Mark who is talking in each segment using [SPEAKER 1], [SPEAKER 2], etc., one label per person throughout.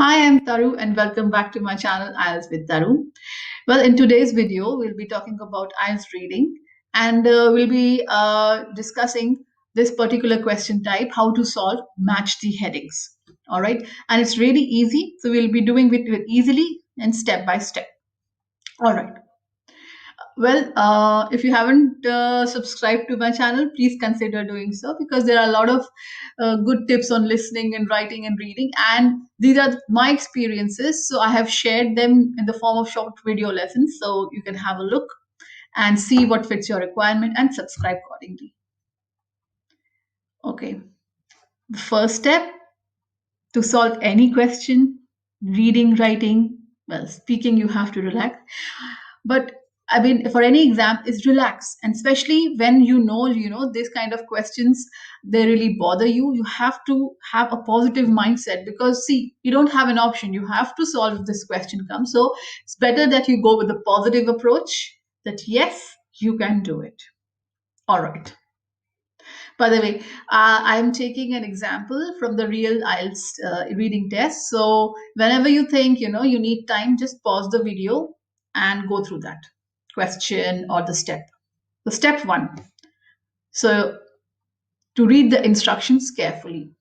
[SPEAKER 1] Hi, I'm Taru and welcome back to my channel IELTS with Taru. Well, in today's video, we'll be talking about IELTS reading and we'll be discussing this particular question type, how to solve match the headings. All right. And it's really easy. So we'll be doing it easily and step by step. All right. Well, if you haven't subscribed to my channel, please consider doing so because there are a lot of good tips on listening and writing and reading. And these are my experiences. So I have shared them in the form of short video lessons. So you can have a look and see what fits your requirement and subscribe accordingly. Okay. The first step to solve any question, reading, writing, well, speaking, you have to relax. But I mean, for any exam, is relax, and especially when this kind of questions, they really bother you. You have to have a positive mindset because see, you don't have an option. You have to solve if this question comes. So it's better that you go with a positive approach. That yes, you can do it. All right. By the way, I'm taking an example from the real IELTS reading test. So whenever you think you need time, just pause the video and go through that question or the step. The step one. So to read the instructions carefully,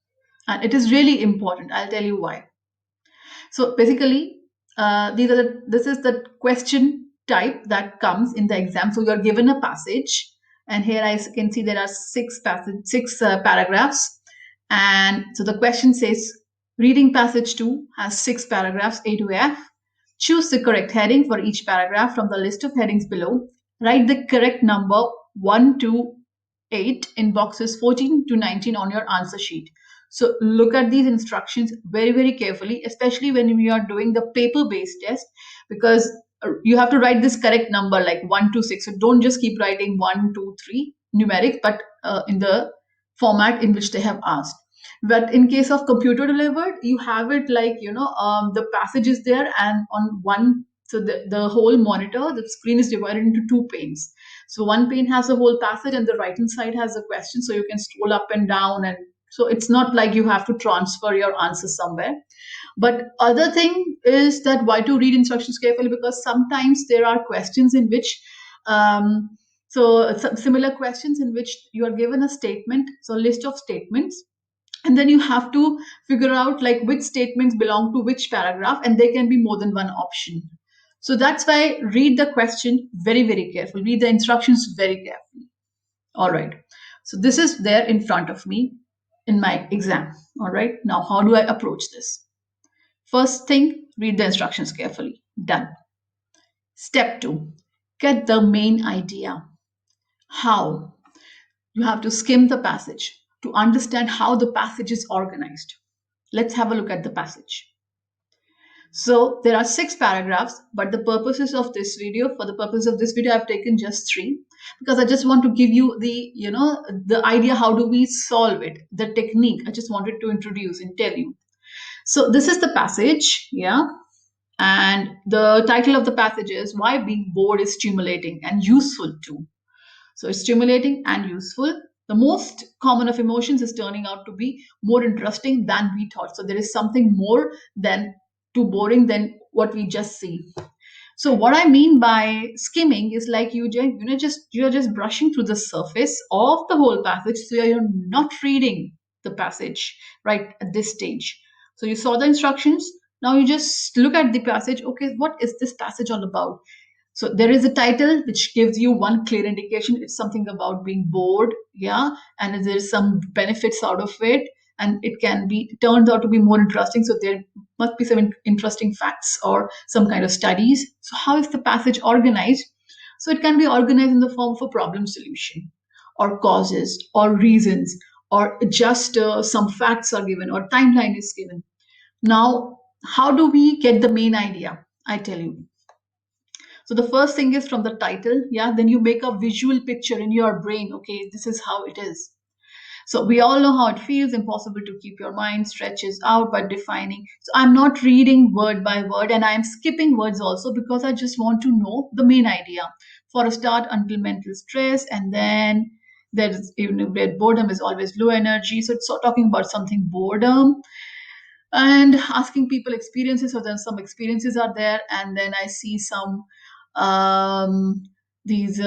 [SPEAKER 1] and it is really important. I'll tell you why. So basically, this is the question type that comes in the exam. So you are given a passage, and here I can see there are six paragraphs, and so the question says, reading passage 2 has 6 paragraphs A to F. Choose the correct heading for each paragraph from the list of headings below. Write the correct number 1 to 8 in boxes 14 to 19 on your answer sheet. So look at these instructions very, very carefully, especially when we are doing the paper-based test, because you have to write this correct number like 1 to 6. So don't just keep writing 1, 2, 3 numeric, but in the format in which they have asked. But in case of computer delivered, you have it like, the passage is there and on one, so the whole monitor, the screen is divided into two panes. So one pane has the whole passage and the right hand side has the question. So you can scroll up and down. And so it's not like you have to transfer your answer somewhere. But other thing is that why to read instructions carefully, because sometimes there are questions in which similar questions in which you are given a statement, so a list of statements, and then you have to figure out like which statements belong to which paragraph, and there can be more than one option. So that's why read the question very, very carefully, read the instructions very carefully. All right, so this is there in front of me in my exam. All right, now how do I approach this? First thing, read the instructions carefully. Done. Step 2, get the main idea. How? You have to skim the passage to understand how the passage is organized. Let's have a look at the passage. So there are 6 paragraphs, but for the purpose of this video, I've taken just 3 because I just want to give you the idea how do we solve it, the technique. I just wanted to introduce and tell you. So this is the passage, yeah. And the title of the passage is Why Being Bored is Stimulating and Useful Too. So it's stimulating and useful. The most common of emotions is turning out to be more interesting than we thought. So there is something more than too boring than what we just see. So what I mean by skimming is like you're just brushing through the surface of the whole passage. So you're not reading the passage right at this stage. So you saw the instructions. Now you just look at the passage. Okay, what is this passage all about? So there is a title which gives you one clear indication. It's something about being bored, yeah, and there's some benefits out of it, and turns out to be more interesting. So there must be some interesting facts or some kind of studies. So how is the passage organized? So it can be organized in the form of a problem solution, or causes, or reasons, or just some facts are given, or timeline is given. Now, how do we get the main idea? I tell you. So the first thing is from the title, yeah, then you make a visual picture in your brain. Okay, this is how it is. So we all know how it feels, impossible to keep your mind stretches out by defining. So I'm not reading word by word and I'm skipping words also because I just want to know the main idea. For a start, until mental stress, and then there's even boredom is always low energy. So it's talking about something boredom. and asking people experiences. So then some experiences are there, and then I see some um, these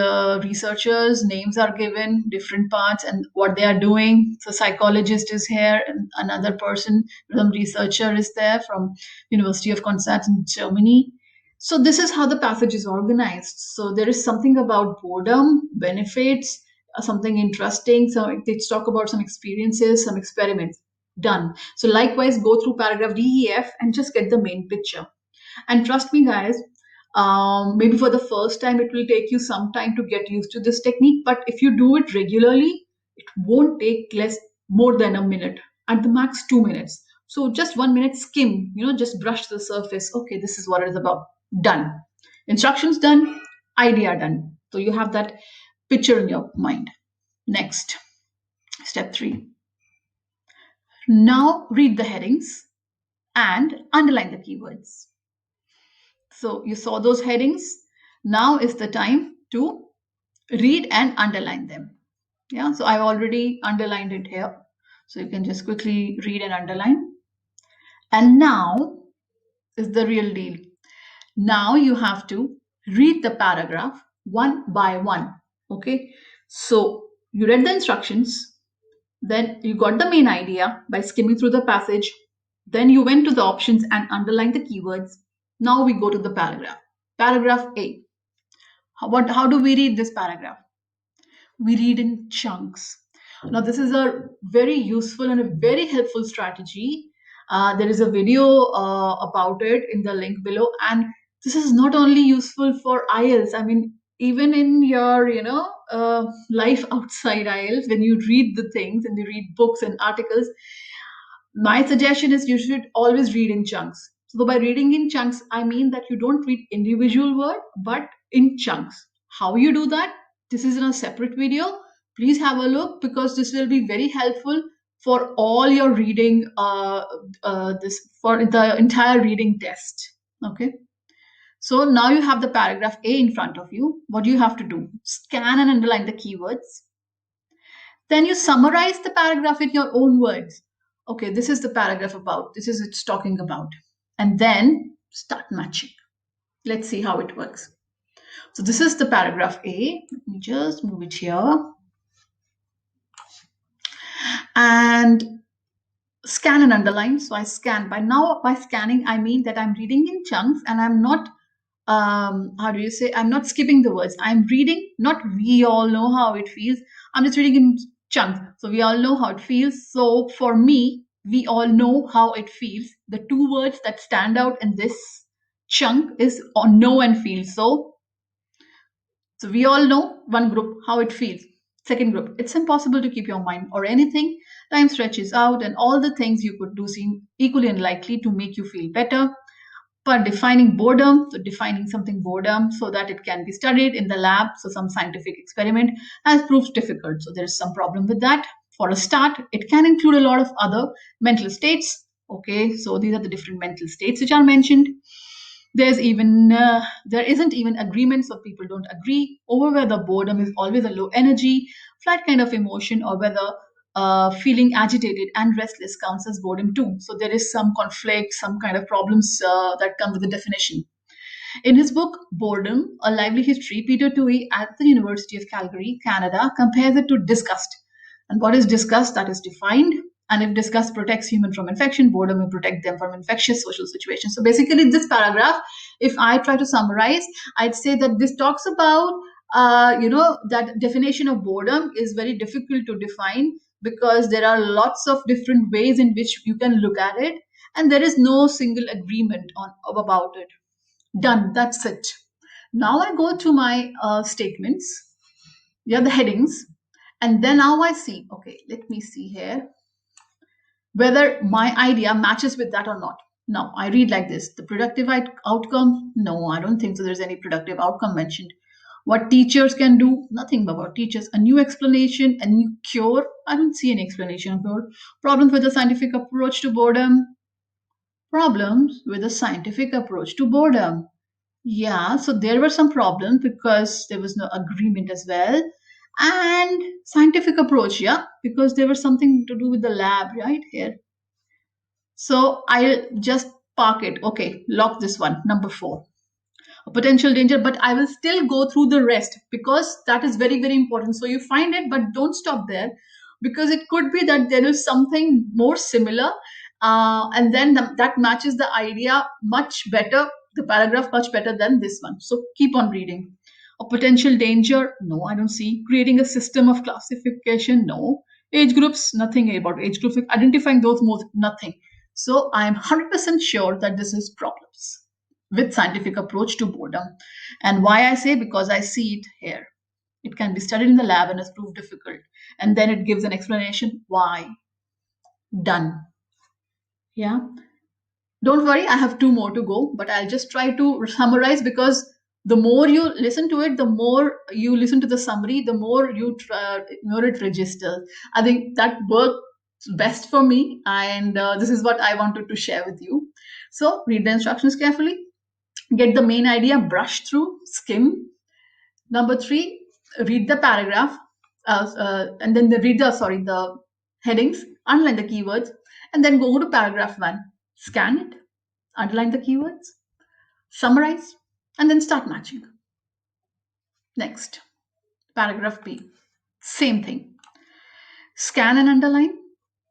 [SPEAKER 1] researchers names are given, different parts and what they are doing. So psychologist is here, and another person, some researcher is there from University of Konstanz in Germany. So this is how the passage is organized. So there is something about boredom, benefits, something interesting. So they talk about some experiences, some experiments. Done. So likewise, go through paragraph D, E, F and just get the main picture. And trust me, guys, maybe for the first time, it will take you some time to get used to this technique. But if you do it regularly, it won't take less more than a minute, at the max 2 minutes. So just 1 minute skim, just brush the surface. Okay, this is what it is about. Done. Instructions done, idea done. So you have that picture in your mind. Next, step 3. Now read the headings and underline the keywords. So you saw those headings. Now is the time to read and underline them. Yeah, so I've already underlined it here. So you can just quickly read and underline. And now is the real deal. Now you have to read the paragraph one by one. Okay, so you read the instructions, then you got the main idea by skimming through the passage. Then you went to the options and underlined the keywords. Now we go to the paragraph. Paragraph A. How do we read this paragraph? We read in chunks. Now, this is a very useful and a very helpful strategy. There is a video about it in the link below. And this is not only useful for IELTS, I mean, even in your, life outside IELTS, when you read the things and you read books and articles, my suggestion is you should always read in chunks. So by reading in chunks, I mean that you don't read individual word, but in chunks. How you do that? This is in a separate video. Please have a look because this will be very helpful for all your reading, this for the entire reading test. Okay. So now you have the paragraph A in front of you. What do you have to do? Scan and underline the keywords. Then you summarize the paragraph in your own words. Okay, this is the paragraph about, this is it's talking about. And then start matching. Let's see how it works. So this is the paragraph A. Let me just move it here. And scan and underline. So I scan. By scanning, I mean that I'm reading in chunks and I'm not how do you say, I'm not skipping the words. I'm reading, not we all know how it feels. I'm just reading in chunks. So we all know how it feels. So for me, we all know how it feels. The two words that stand out in this chunk is on know and feel. So we all know one group how it feels. Second group, it's impossible to keep your mind or anything. Time stretches out and all the things you could do seem equally unlikely to make you feel better. But defining boredom, so defining something boredom so that it can be studied in the lab, so some scientific experiment has proved difficult. So there is some problem with that. For a start, it can include a lot of other mental states. Okay, so these are the different mental states which are mentioned. There isn't even agreement, so people don't agree over whether boredom is always a low energy, flat kind of emotion, or whether feeling agitated and restless counts as boredom too. So there is some conflict, some kind of problems that come with the definition. In his book Boredom, A Lively History, Peter Toohey at the University of Calgary, Canada, compares it to disgust. And what is disgust? That is defined. And if disgust protects human from infection, boredom will protect them from infectious social situations. So basically, this paragraph, if I try to summarize, I'd say that this talks about, that definition of boredom is very difficult to define because there are lots of different ways in which you can look at it, and there is no single agreement on about it. Done. That's it. Now I go to my statements. Yeah, the headings. And then now I see, okay, let me see here whether my idea matches with that or not. Now I read like this. The productive outcome? No, I don't think so. There's any productive outcome mentioned. What teachers can do? Nothing about teachers. A new explanation, a new cure? I don't see any explanation of cure. Problems with the scientific approach to boredom? Problems with a scientific approach to boredom. Yeah, so there were some problems because there was no agreement as well. And scientific approach, yeah, because there was something to do with the lab right here. So I'll just park it. Okay, lock this one, number 4. A potential danger, but I will still go through the rest because that is very, very important. So you find it, but don't stop there, because it could be that there is something more similar, and then that matches the idea much better, the paragraph much better than this one. So keep on reading. A potential danger, no, I don't see. Creating a system of classification, no. Age groups, nothing about age groups. Identifying those modes, nothing. So I am 100% sure that this is problems with scientific approach to boredom. And why I say, because I see it here. It can be studied in the lab and is proved difficult. And then it gives an explanation why. Done. Yeah. Don't worry, I have 2 more to go, but I'll just try to summarize, because the more you listen to it, the more you listen to the summary, the more more it registers. I think that works best for me, and this is what I wanted to share with you. So read the instructions carefully, get the main idea, brush through, skim. Number 3, read the paragraph, and then the headings, underline the keywords, and then go to paragraph 1, scan it, underline the keywords, summarize, and then start matching. Next, paragraph B, same thing. Scan and underline.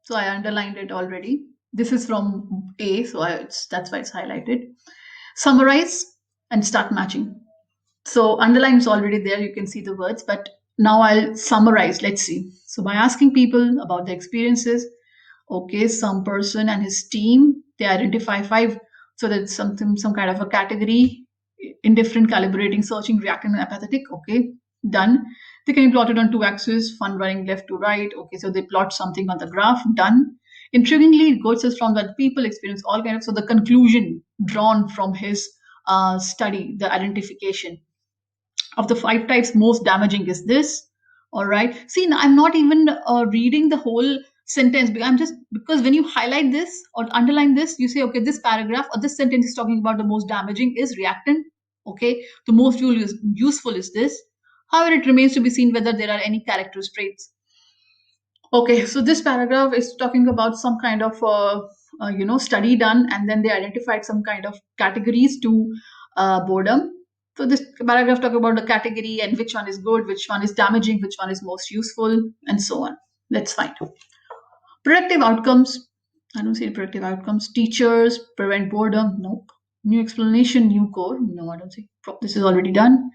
[SPEAKER 1] So I underlined it already. This is from A, so that's why it's highlighted. Summarize and start matching. So underline is already there. You can see the words, but now I'll summarize. Let's see. So by asking people about their experiences, okay, some person and his team, they identify 5. So that's something, some kind of a category: indifferent, calibrating, searching, reacting, and apathetic. Okay, done. They can be plotted on 2 axes, fun running left to right. Okay, so they plot something on the graph. Done. Intriguingly, it goes from that people experience all kind of. So the conclusion drawn from his study, the identification of the 5 types, most damaging is this. All right, see, I'm not even reading the whole sentence, because when you highlight this or underline this, you say, okay, this paragraph or this sentence is talking about the most damaging is reactant. Okay, the most useful is this. However, it remains to be seen whether there are any character traits. Okay, so this paragraph is talking about some kind of study done, and then they identified some kind of categories to boredom. So this paragraph talk about the category and which one is good, which one is damaging, which one is most useful, and so on. Let's find out. Productive outcomes. I don't see productive outcomes. Teachers prevent boredom. Nope. New explanation, new core. No, I don't see. This is already done.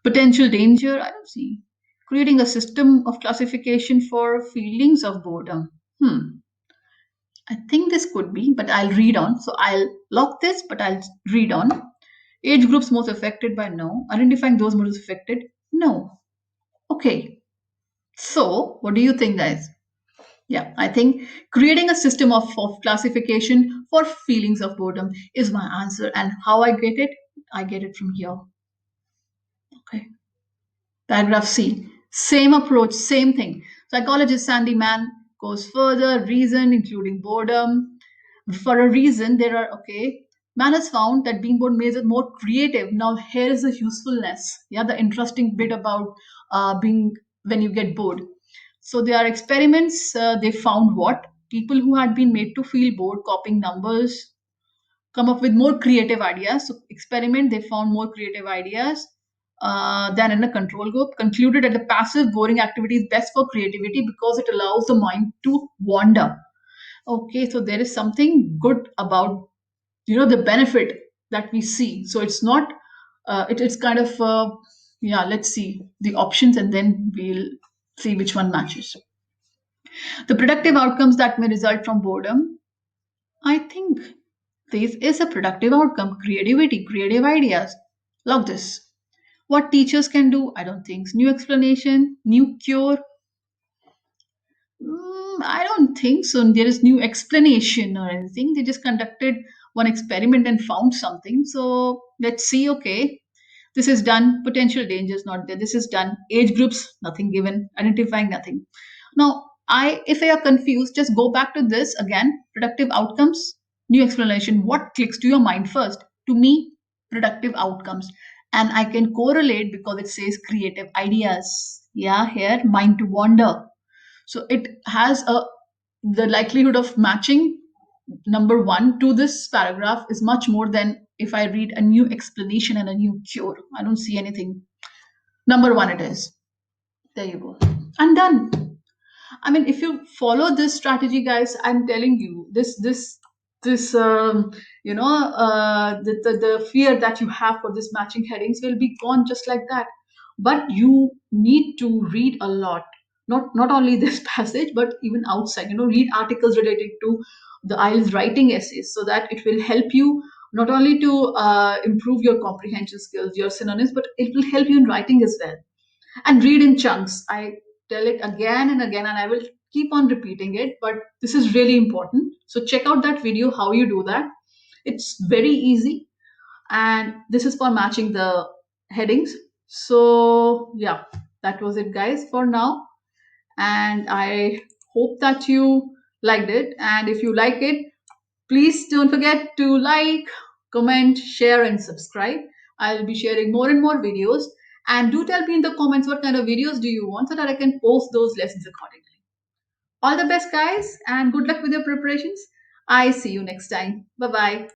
[SPEAKER 1] Potential danger. I don't see. Creating a system of classification for feelings of boredom. I think this could be, but I'll read on. So I'll lock this, but I'll read on. Age groups most affected by no. Identifying those most affected. No. Okay. So what do you think, guys? Yeah, I think creating a system of classification for feelings of boredom is my answer. And how I get it? I get it from here. Okay. Paragraph C. Same approach, same thing. Psychologist Sandy Mann goes further, reason, including boredom. For a reason, there are, okay, man has found that being bored makes it more creative. Now, here is the usefulness. Yeah, the interesting bit about being when you get bored. So, there are experiments. They found what? People who had been made to feel bored, copying numbers, come up with more creative ideas. So, experiment, they found more creative ideas than in a control group. Concluded that the passive, boring activity is best for creativity because it allows the mind to wander. Okay, so there is something good about the benefit that we see. So it's not it's kind of yeah, let's see the options and then we'll see which one matches. The productive outcomes that may result from boredom, I think this is a productive outcome: creativity, creative ideas. Love this. What teachers can do, I don't think. New explanation, new cure, I don't think so. There is new explanation or anything. They just conducted one experiment and found something. So let's see. Okay, this is done. Potential dangers not there. This is done. Age groups, nothing given. Identifying, nothing. Now, if I are confused, just go back to this again. Productive outcomes, new explanation. What clicks to your mind first? To me, productive outcomes, and I can correlate because it says creative ideas. Yeah, here mind to wander, so it has the likelihood of matching number one to this paragraph is much more than if I read a new explanation and a new cure. I don't see anything. Number one it is. There you go. And done. I mean, if you follow this strategy, guys, I'm telling you, this the fear that you have for this matching headings will be gone just like that. But you need to read a lot, not only this passage, but even outside. Read articles related to the IELTS writing essays, so that it will help you not only to improve your comprehension skills, your synonyms, but it will help you in writing as well. And read in chunks. I tell it again and again, and I will keep on repeating it, but this is really important. So check out that video how you do that. It's very easy, and this is for matching the headings. So yeah, that was it, guys, for now. And I hope that you liked it, and if you like it, please don't forget to like, comment, share, and subscribe. I'll be sharing more and more videos. And do tell me in the comments what kind of videos do you want, so that I can post those lessons accordingly. All the best, guys, and good luck with your preparations. I see you next time. Bye bye.